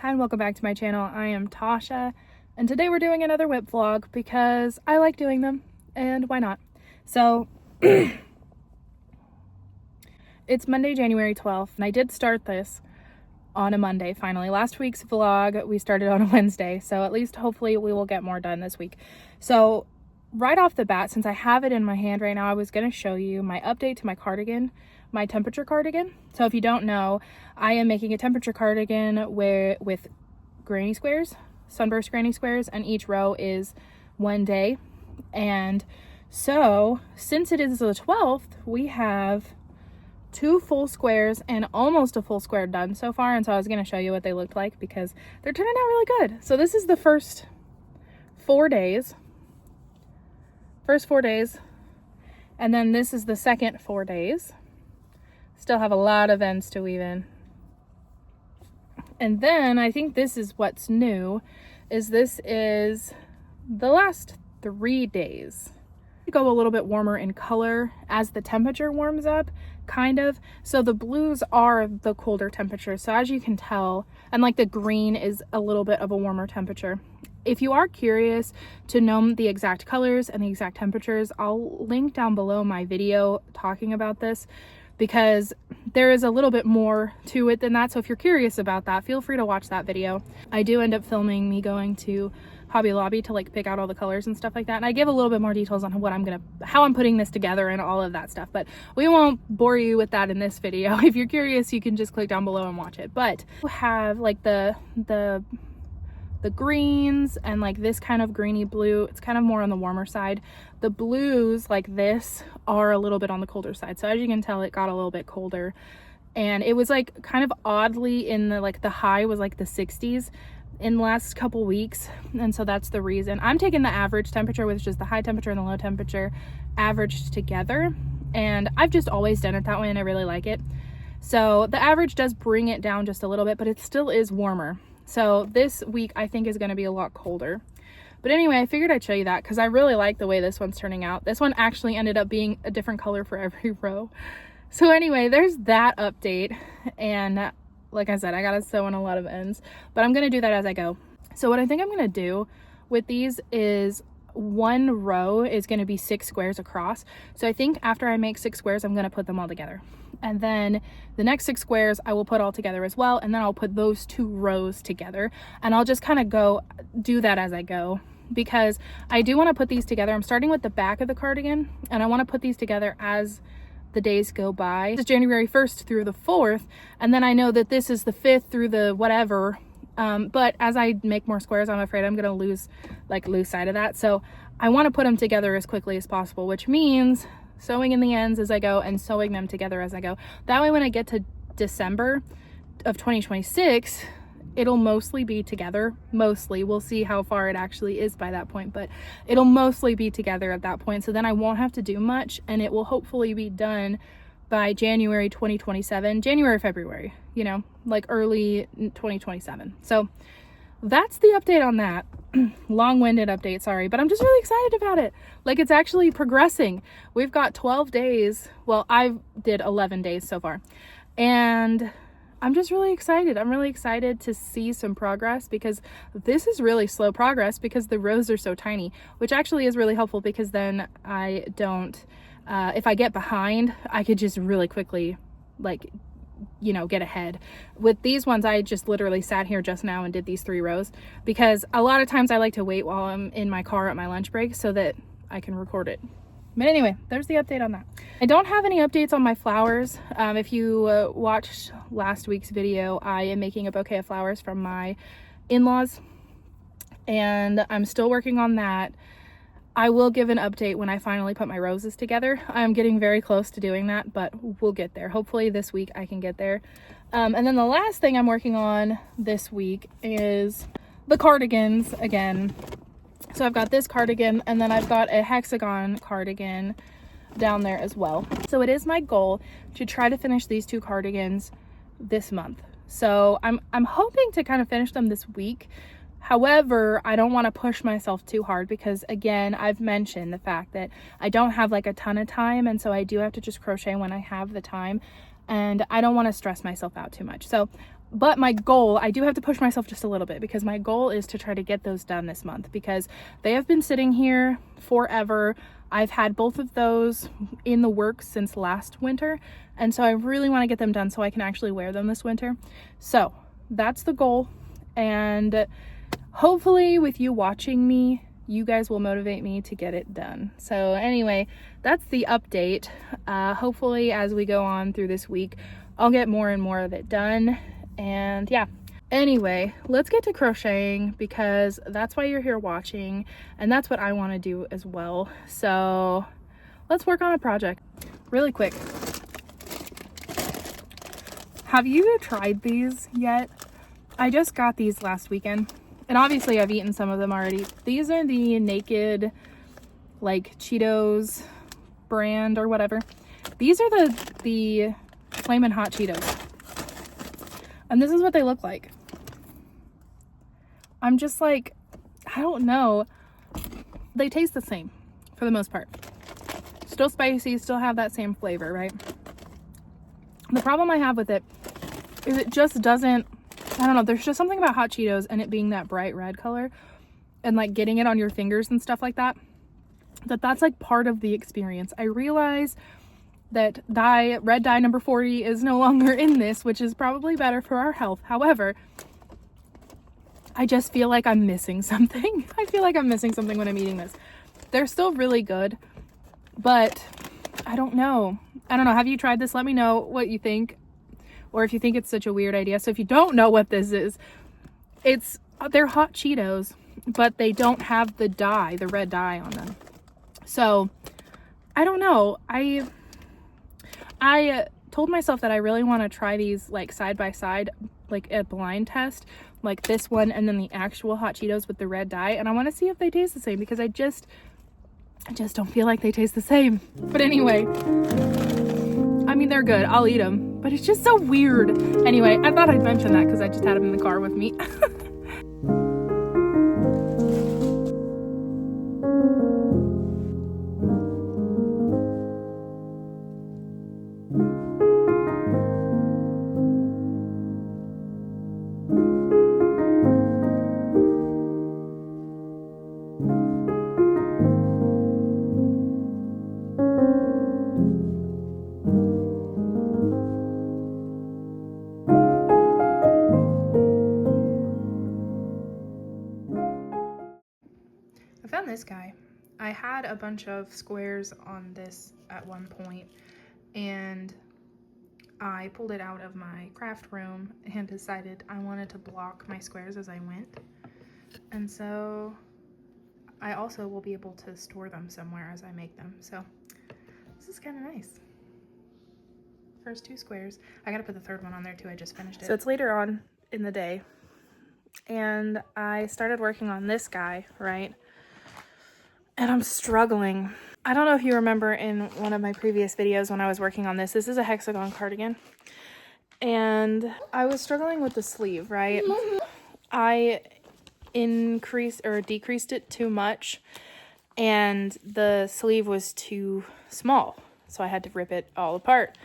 Hi and welcome back to my channel. I am Tasha and today we're doing another whip vlog because I like doing them and why not? So it's Monday, January 12th and I did start this on a Monday finally. Last week's vlog we started on a Wednesday, so at least hopefully we will get more done this week. So right off the bat, since I have it in my hand right now, I was going to show you my update to my cardigan, my temperature cardigan. So if you don't know, I am making a temperature cardigan with granny squares, sunburst granny squares, and each row is 1 day. And so since it is the 12th, we have 2 full squares and almost a full square done so far. And so I was going to show you what they looked like because they're turning out really good. So this is the first 4 days. First 4 days, and then this is the second 4 days. Still have a lot of ends to weave in. And then I think this is what's new, is this is the last 3 days. Go a little bit warmer in color as the temperature warms up, kind of. So the blues are the colder temperature. So as you can tell, and like the green is a little bit of a warmer temperature. If you are curious to know the exact colors and the exact temperatures, I'll link down below my video talking about this because there is a little bit more to it than that. So if you're curious about that, feel free to watch that video. I do end up filming me going to Hobby Lobby to like pick out all the colors and stuff like that. And I give a little bit more details on how I'm putting this together and all of that stuff, but we won't bore you with that in this video. If you're curious, you can just click down below and watch it. But we have like the greens and like this kind of greeny blue. It's kind of more on the warmer side. The blues like this are a little bit on the colder side. So as you can tell, it got a little bit colder, and it was like kind of oddly in the like the high was like the 60s in the last couple weeks, and so that's the reason I'm taking the average temperature, which is the high temperature and the low temperature averaged together, and I've just always done it that way and I really like it. So the average does bring it down just a little bit, but it still is warmer. So this week I think is going to be a lot colder. But anyway, I figured I'd show you that because I really like the way this one's turning out. This one actually ended up being a different color for every row. So anyway, there's that update. And like I said, I got to sew in a lot of ends, but I'm going to do that as I go. So what I think I'm going to do with these is one row is going to be 6 squares across. So I think after I make 6 squares, I'm going to put them all together. And then the next 6 squares I will put all together as well. And then I'll put those 2 rows together, and I'll just kind of do that as I go, because I do want to put these together. I'm starting with the back of the cardigan and I want to put these together as the days go by. It's January 1st through the 4th. And then I know that this is the 5th through the whatever. But as I make more squares, I'm afraid I'm going to lose sight of that. So I want to put them together as quickly as possible, which means sewing in the ends as I go and sewing them together as I go. That way when I get to December of 2026, it'll mostly be together. Mostly. We'll see how far it actually is by that point, but it'll mostly be together at that point. So then I won't have to do much, and it will hopefully be done by January 2027, January, February, you know, like early 2027. So that's the update on that. Long-winded update, sorry, but I'm just really excited about it. Like, it's actually progressing. We've got 12 days. Well, I did 11 days so far, and I'm just really excited. I'm really excited to see some progress, because this is really slow progress because the rows are so tiny, which actually is really helpful because then I don't, if I get behind, I could just really quickly, like, you know, get ahead. With these ones, I just literally sat here just now and did these 3 rows because a lot of times I like to wait while I'm in my car at my lunch break so that I can record it. But anyway, there's the update on that. I don't have any updates on my flowers. If you watched last week's video, I am making a bouquet of flowers from my in-laws, and I'm still working on that. I will give an update when I finally put my roses together. I'm getting very close to doing that, but we'll get there. Hopefully this week I can get there. And then the last thing I'm working on this week is the cardigans again. So I've got this cardigan, and then I've got a hexagon cardigan down there as well. So it is my goal to try to finish these 2 cardigans this month. So I'm hoping to kind of finish them this week. However, I don't want to push myself too hard because, again, I've mentioned the fact that I don't have like a ton of time, and so I do have to just crochet when I have the time, and I don't want to stress myself out too much. So But my goal, I do have to push myself just a little bit, because my goal is to try to get those done this month, because they have been sitting here forever. I've had both of those in the works since last winter, and so I really want to get them done so I can actually wear them this winter. So that's the goal, and hopefully with you watching me, you guys will motivate me to get it done. So anyway, that's the update. Hopefully as we go on through this week, I'll get more and more of it done. And yeah, anyway, let's get to crocheting, because that's why you're here watching, and that's what I want to do as well. So let's work on a project really quick. Have you tried these yet? I just got these last weekend, and obviously I've eaten some of them already. These are the Naked, like, Cheetos brand or whatever. These are the Flamin' Hot Cheetos. And this is what they look like. I'm just like, I don't know. They taste the same for the most part. Still spicy, still have that same flavor, right? The problem I have with it is it just doesn't, I don't know, there's just something about Hot Cheetos and it being that bright red color and like getting it on your fingers and stuff like that, that's like part of the experience. I realize that red dye number 40 is no longer in this, which is probably better for our health. However, I just feel like I'm missing something. I feel like I'm missing something when I'm eating this. They're still really good, but I don't know. Have you tried this? Let me know what you think, or if you think it's such a weird idea. So if you don't know what this is, they're Hot Cheetos, but they don't have the dye, the red dye on them. So I don't know. I told myself that I really want to try these like side by side, like a blind test, like this one and then the actual Hot Cheetos with the red dye, and I want to see if they taste the same, because I just don't feel like they taste the same. But anyway, I mean, they're good, I'll eat them, but it's just so weird. Anyway, I thought I'd mention that because I just had them in the car with me. I found this guy. I had a bunch of squares on this at one point, and I pulled it out of my craft room and decided I wanted to block my squares as I went. And so I also will be able to store them somewhere as I make them. So this is kind of nice. First 2 squares. I gotta put the third one on there too. I just finished it. So it's later on in the day, and I started working on this guy, right? And I'm struggling. I don't know if you remember in one of my previous videos when I was working on this. This is a hexagon cardigan, and I was struggling with the sleeve, right? I increased or decreased it too much, and the sleeve was too small, so I had to rip it all apart.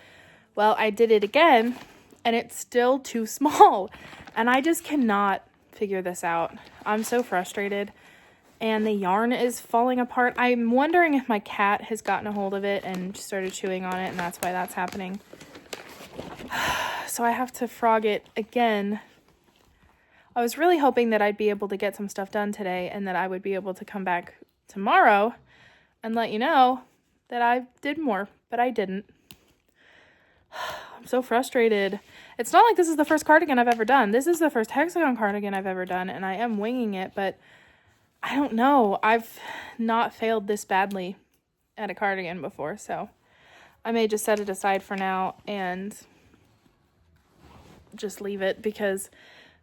Well, I did it again, and it's still too small, and I just cannot figure this out. I'm so frustrated. And the yarn is falling apart. I'm wondering if my cat has gotten a hold of it and started chewing on it, and that's why that's happening. So I have to frog it again. I was really hoping that I'd be able to get some stuff done today, and that I would be able to come back tomorrow and let you know that I did more, but I didn't. I'm so frustrated. It's not like this is the first cardigan I've ever done. This is the first hexagon cardigan I've ever done, and I am winging it, but I don't know. I've not failed this badly at a cardigan before, so I may just set it aside for now and just leave it, because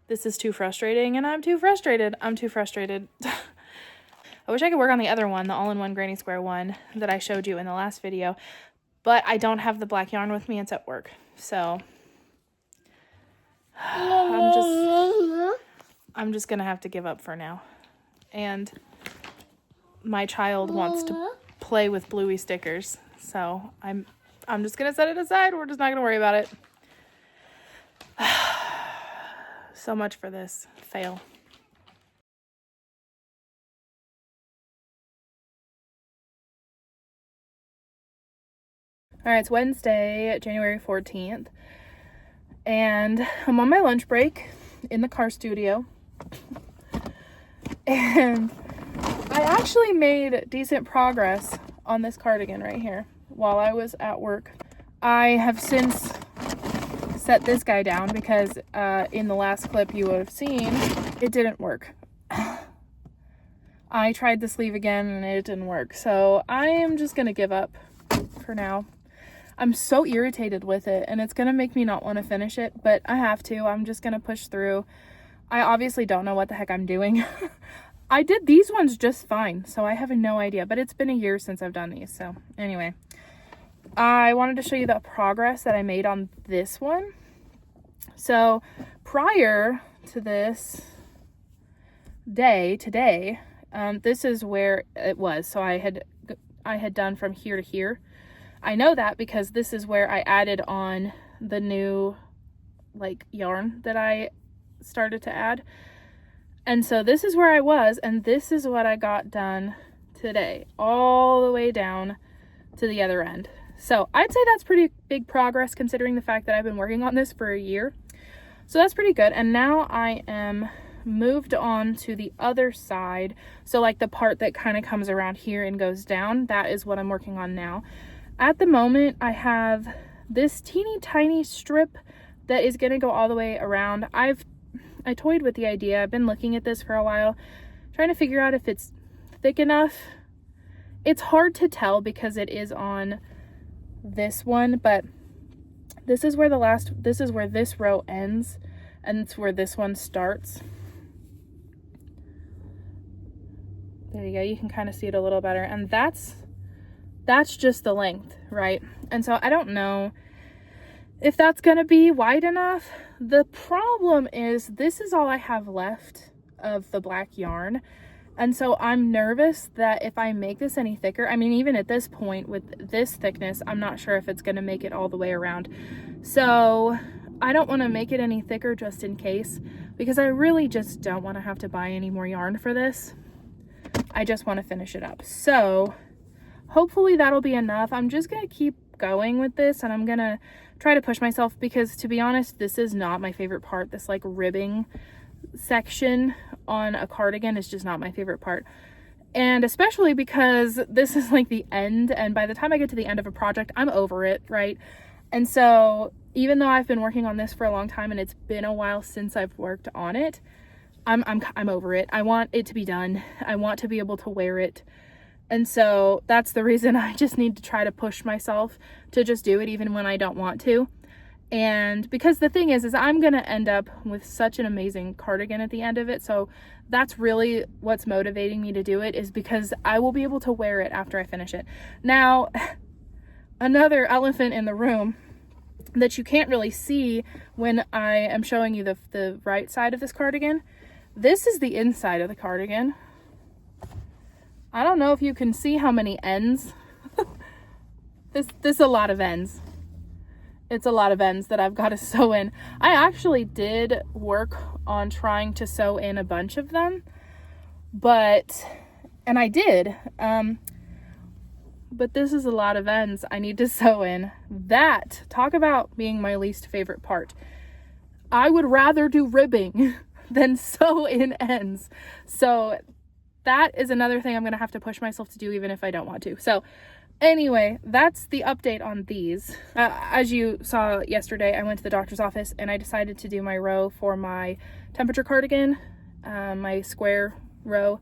this is too frustrating and I'm too frustrated. I'm too frustrated. I wish I could work on the other one, the all-in-one granny square one that I showed you in the last video, but I don't have the black yarn with me. It's at work, so I'm just gonna have to give up for now. And my child wants to play with bluey stickers, so I'm just gonna set it aside. We're just not gonna worry about it. So much for this fail. All right, it's Wednesday, January 14th, and I'm on my lunch break in the car studio, and I actually made decent progress on this cardigan right here while I was at work. I have since set this guy down because in the last clip you would have seen, it didn't work. I tried the sleeve again and it didn't work, so I am just gonna give up for now. I'm so irritated with it and it's gonna make me not want to finish it, but I have to. I'm just gonna push through. I obviously don't know what the heck I'm doing. I did these ones just fine, so I have no idea, but it's been a year since I've done these. So anyway, I wanted to show you the progress that I made on this one. So prior to this day today, this is where it was. So I had done from here to here. I know that because this is where I added on the new like yarn that I started to add. And so this is where I was, and this is what I got done today, all the way down to the other end. So I'd say that's pretty big progress considering the fact that I've been working on this for a year. So that's pretty good. And now I am moved on to the other side. So like the part that kind of comes around here and goes down, that is what I'm working on now. At the moment, I have this teeny tiny strip that is going to go all the way around. I toyed with the idea. I've been looking at this for a while, trying to figure out if it's thick enough. It's hard to tell because it is on this one, but this is where this is where this row ends, and it's where this one starts. There you go. You can kind of see it a little better, and that's just the length, right? And so I don't know if that's gonna be wide enough. The problem is this is all I have left of the black yarn, and so I'm nervous that if I make this any thicker, I mean, even at this point with this thickness, I'm not sure if it's gonna make it all the way around. So I don't want to make it any thicker just in case, because I really just don't want to have to buy any more yarn for this. I just want to finish it up. So hopefully that'll be enough. I'm just going to keep going with this, and I'm going to try to push myself because, to be honest, this is not my favorite part. This like ribbing section on a cardigan is just not my favorite part. And especially because this is like the end, and by the time I get to the end of a project, I'm over it, right? And so even though I've been working on this for a long time and it's been a while since I've worked on it, I'm over it. I want it to be done. I want to be able to wear it. And so that's the reason I just need to try to push myself to just do it even when I don't want to. And because the thing is I'm going to end up with such an amazing cardigan at the end of it. So that's really what's motivating me to do it, is because I will be able to wear it after I finish it. Now, another elephant in the room that you can't really see when I am showing you the right side of this cardigan. This is the inside of the cardigan. I don't know if you can see how many ends. This is a lot of ends. It's a lot of ends that I've got to sew in. I actually did work on trying to sew in a bunch of them, and I did, but this is a lot of ends I need to sew in. Talk about being my least favorite part. I would rather do ribbing than sew in ends. So that is another thing I'm going to have to push myself to do even if I don't want to. So anyway, that's the update on these. As you saw yesterday, I went to the doctor's office and I decided to do my row for my temperature cardigan, my square row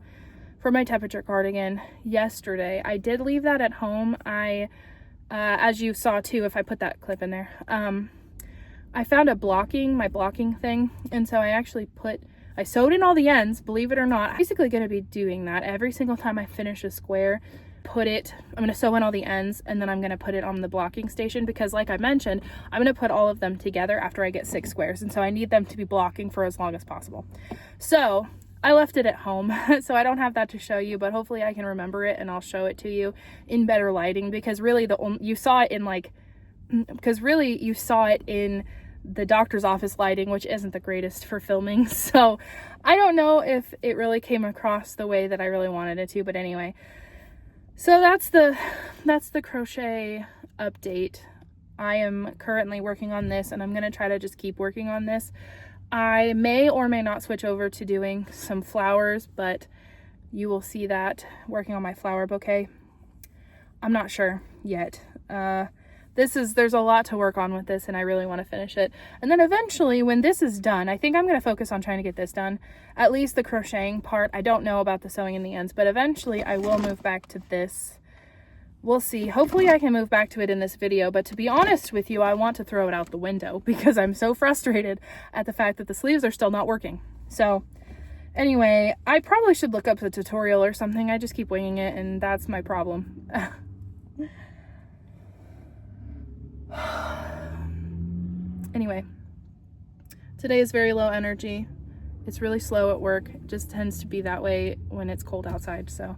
for my temperature cardigan yesterday. I did leave that at home. As you saw too, if I put that clip in there, I found my blocking thing, and so I sewed in all the ends, believe it or not. I'm basically going to be doing that every single time I finish a square. I'm going to sew in all the ends, and then I'm going to put it on the blocking station, because like I mentioned, I'm going to put all of them together after I get 6 squares, and so I need them to be blocking for as long as possible. So I left it at home, so I don't have that to show you, but hopefully I can remember it and I'll show it to you in better lighting, because really you saw it in the doctor's office lighting, which isn't the greatest for filming. So I don't know if it really came across the way that I really wanted it to, but anyway. So that's the crochet update. I am currently working on this, and I'm going to try to just keep working on this. I may or may not switch over to doing some flowers, but you will see that working on my flower bouquet. I'm not sure yet. There's a lot to work on with this, and I really want to finish it. And then eventually, when this is done, I think I'm going to focus on trying to get this done. At least the crocheting part. I don't know about the sewing in the ends, but eventually I will move back to this. We'll see. Hopefully I can move back to it in this video, but to be honest with you, I want to throw it out the window because I'm so frustrated at the fact that the sleeves are still not working. So anyway, I probably should look up a tutorial or something. I just keep winging it, and that's my problem. Anyway, today is very low energy. It's really slow at work. It just tends to be that way when it's cold outside. So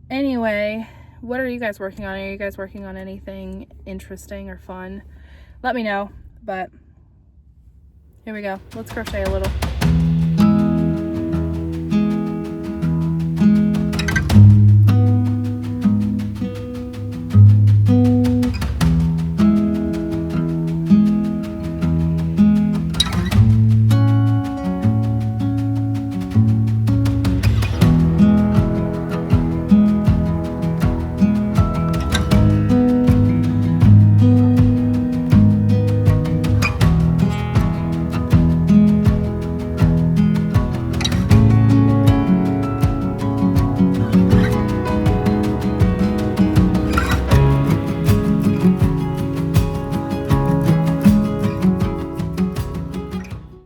anyway, what are you guys working on? Are you guys working on anything interesting or fun? Let me know. But here we go. Let's crochet a little.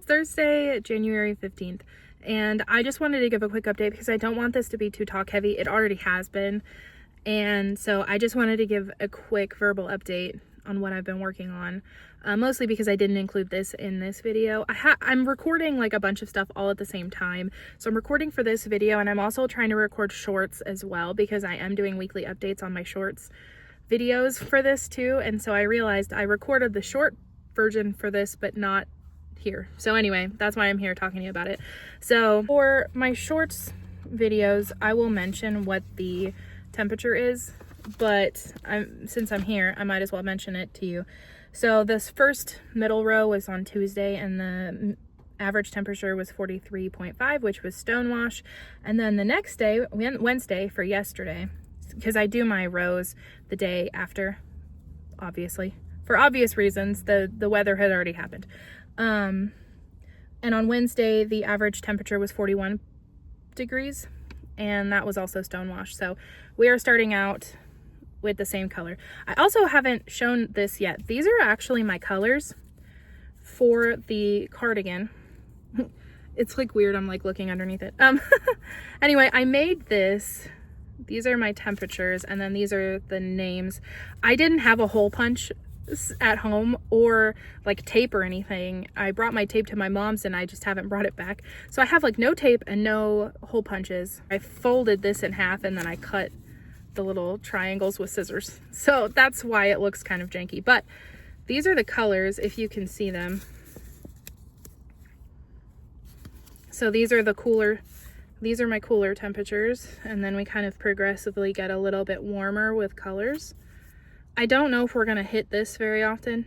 Thursday, January 15th, and I just wanted to give a quick update because I don't want this to be too talk heavy. It already has been, and so I just wanted to give a quick verbal update on what I've been working on, mostly because I didn't include this in this video. I'm recording like a bunch of stuff all at the same time, so I'm recording for this video, and I'm also trying to record shorts as well because I am doing weekly updates on my shorts videos for this too. And so I realized I recorded the short version for this but not here. So anyway, that's why I'm here talking to you about it. So for my shorts videos, I will mention what the temperature is, but since I'm here, I might as well mention it to you. So this first middle row was on Tuesday, and the average temperature was 43.5, which was stonewash. And then the next day, Wednesday, for yesterday, because I do my rows the day after, obviously, for obvious reasons. The weather had already happened. And on Wednesday, the average temperature was 41 degrees, and that was also stonewash. So we are starting out with the same color. I also haven't shown this yet. These are actually my colors for the cardigan. It's like weird. I'm like looking underneath it. Anyway, I made this. These are my temperatures, and then these are the names. I didn't have a hole punch at home or like tape or anything. I brought my tape to my mom's, and I just haven't brought it back. So I have like no tape and no hole punches. I folded this in half, and then I cut the little triangles with scissors. So that's why it looks kind of janky. But these are the colors, if you can see them. So these are my cooler temperatures, and then we kind of progressively get a little bit warmer with colors. I don't know if we're going to hit this very often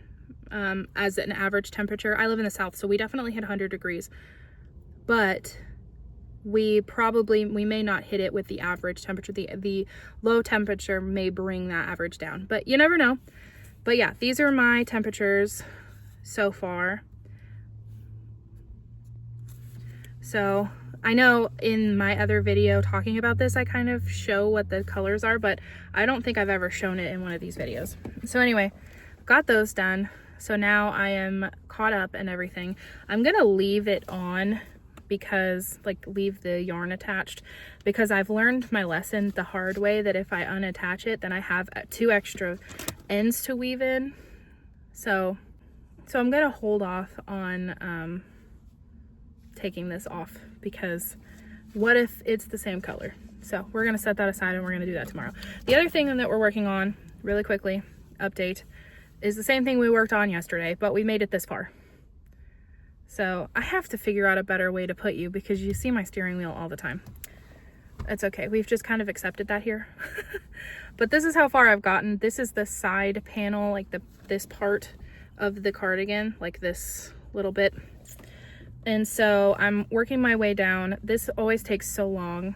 as an average temperature. I live in the south, so we definitely hit 100 degrees, but we may not hit it with the average temperature. The low temperature may bring that average down, but you never know. But yeah, these are my temperatures so far. So I know in my other video talking about this, I kind of show what the colors are, but I don't think I've ever shown it in one of these videos. So anyway, got those done. So now I am caught up and everything. I'm gonna leave it on because, like, leave the yarn attached, because I've learned my lesson the hard way that if I unattach it, then I have 2 extra ends to weave in. So I'm gonna hold off on taking this off, because what if it's the same color? So we're gonna set that aside, and we're gonna do that tomorrow. The other thing that we're working on, really quickly, update, is the same thing we worked on yesterday, but we made it this far. So I have to figure out a better way to put you because you see my steering wheel all the time. It's okay. We've just kind of accepted that here. But this is how far I've gotten. This is the side panel, like this part of the cardigan, like this little bit. And so I'm working my way down. This always takes so long.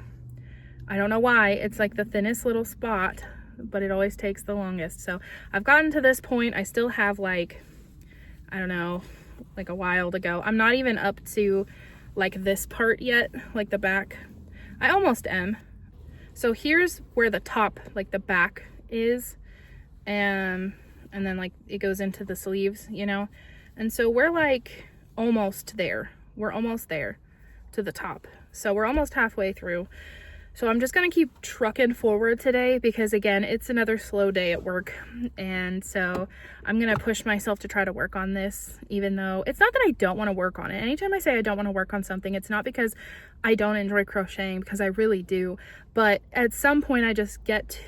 I don't know why. It's like the thinnest little spot, but it always takes the longest. So I've gotten to this point. I still have like, I don't know, like a while to go. I'm not even up to like this part yet, like the back. I almost am. So here's where the top, like the back is, and then like it goes into the sleeves, you know? And so we're like almost there. We're almost there to the top. So we're almost halfway through. So I'm just gonna keep trucking forward today because again, it's another slow day at work. And so I'm gonna push myself to try to work on this, even though it's not that I don't wanna work on it. Anytime I say I don't wanna work on something, it's not because I don't enjoy crocheting, because I really do. But at some point I just get,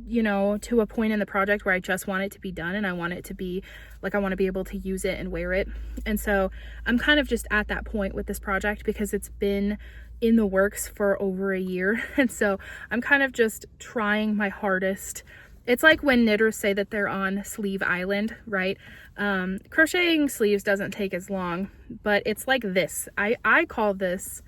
you know, to a point in the project where I just want it to be done and I want it to be like, I wanna be able to use it and wear it. And so I'm kind of just at that point with this project because it's been in the works for over a year. And so I'm kind of just trying my hardest. It's like when knitters say that they're on Sleeve Island, right? Crocheting sleeves doesn't take as long, but it's like this. I call this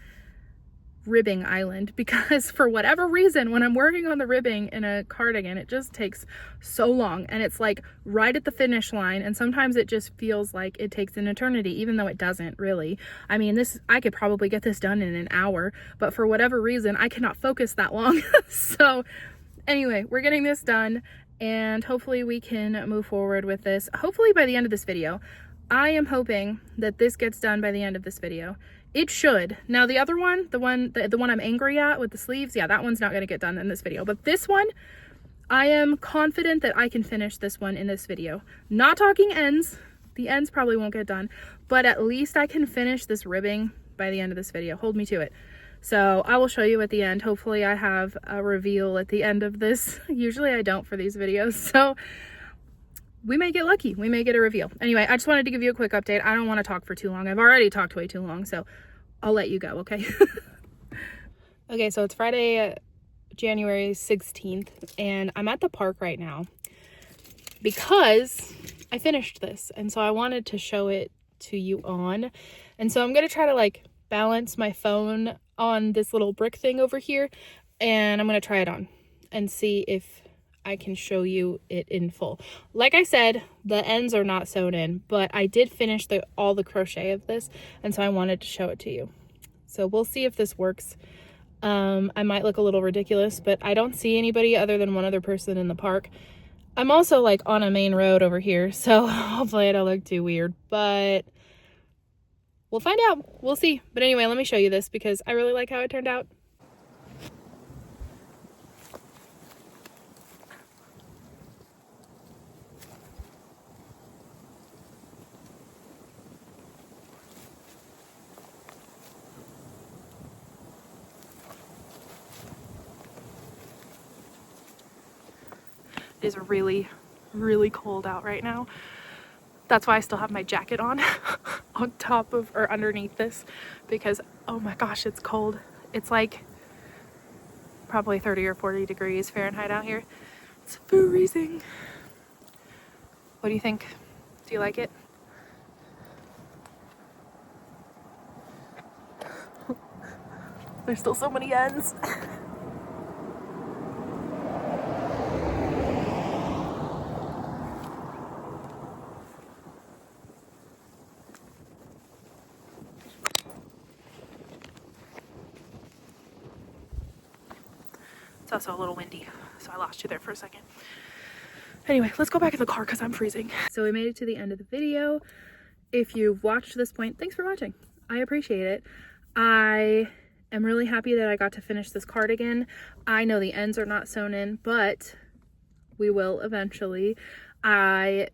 ribbing island because for whatever reason, when I'm working on the ribbing in a cardigan, it just takes so long and it's like right at the finish line. And sometimes it just feels like it takes an eternity, even though it doesn't really. I mean, I could probably get this done in an hour, but for whatever reason, I cannot focus that long. So anyway, we're getting this done and hopefully we can move forward with this. Hopefully by the end of this video. I am hoping that this gets done by the end of this video. It should. Now the other one, the one I'm angry at with the sleeves, yeah, that one's not going to get done in this video. But this one, I am confident that I can finish this one in this video. Not talking ends. The ends probably won't get done, but at least I can finish this ribbing by the end of this video. Hold me to it. So I will show you at the end. Hopefully I have a reveal at the end of this. Usually I don't for these videos, so we may get lucky. We may get a reveal. Anyway, I just wanted to give you a quick update. I don't want to talk for too long. I've already talked way too long, so I'll let you go, okay? Okay, so it's Friday, January 16th, and I'm at the park right now because I finished this, and so I wanted to show it to you on. And so I'm going to try to like balance my phone on this little brick thing over here, and I'm going to try it on and see if I can show you it in full. Like I said, the ends are not sewn in, but I did finish all the crochet of this, and so I wanted to show it to you. So we'll see if this works. I might look a little ridiculous, but I don't see anybody other than one other person in the park. I'm also like on a main road over here, so hopefully I don't look too weird, but we'll find out. We'll see. But anyway, let me show you this because I really like how it turned out. It is really, really cold out right now. That's why I still have my jacket on on top of or underneath this because oh my gosh, it's cold. It's like probably 30 or 40 degrees Fahrenheit out here. It's freezing. What do you think? Do you like it? There's still so many ends. It's also a little windy, so I lost you there for a second. Anyway, let's go back in the car because I'm freezing. So we made it to the end of the video. If you've watched this point, thanks for watching. I appreciate it. I am really happy that I got to finish this cardigan. I know the ends are not sewn in, but we will eventually. I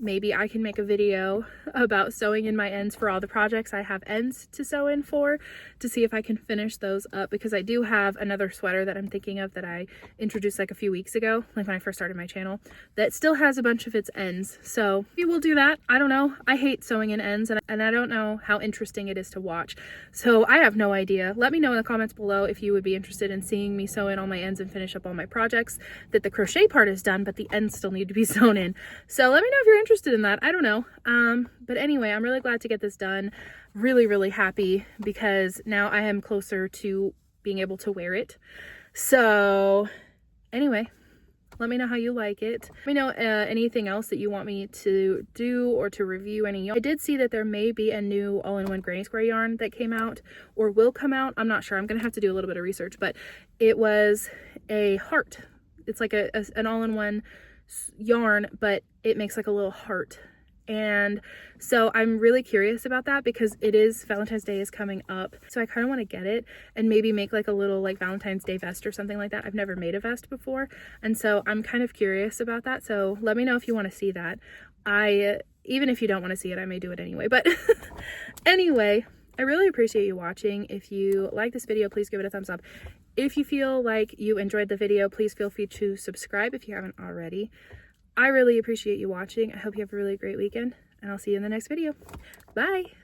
maybe I can make a video about sewing in my ends for all the projects I have ends to sew in for, to see if I can finish those up, because I do have another sweater that I'm thinking of that I introduced like a few weeks ago, like when I first started my channel, that still has a bunch of its ends. So maybe we'll do that. I don't know. I hate sewing in ends, and I don't know how interesting it is to watch. So I have no idea. Let me know in the comments below if you would be interested in seeing me sew in all my ends and finish up all my projects, that the crochet part is done, but the ends still need to be sewn in. So let me know if you're interested in that. I don't know. But anyway, I'm really glad to get this done. Really, really happy, because now I am closer to being able to wear it. So anyway, let me know how you like it. Let me know anything else that you want me to do or to review any yarn. I did see that there may be a new all-in-one granny square yarn that came out or will come out. I'm not sure. I'm gonna have to do a little bit of research, but it was a heart. It's like an all-in-one yarn, but it makes like a little heart. And so I'm really curious about that, because it is Valentine's Day is coming up, so I kind of want to get it and maybe make like a little like Valentine's Day vest or something like that. I've never made a vest before, and so I'm kind of curious about that. So let me know if you want to see that. Even if you don't want to see it, I may do it anyway. But anyway, I really appreciate you watching. If you like this video, please give it a thumbs up. If you feel like you enjoyed the video, please feel free to subscribe if you haven't already. I really appreciate you watching. I hope you have a really great weekend, and I'll see you in the next video. Bye!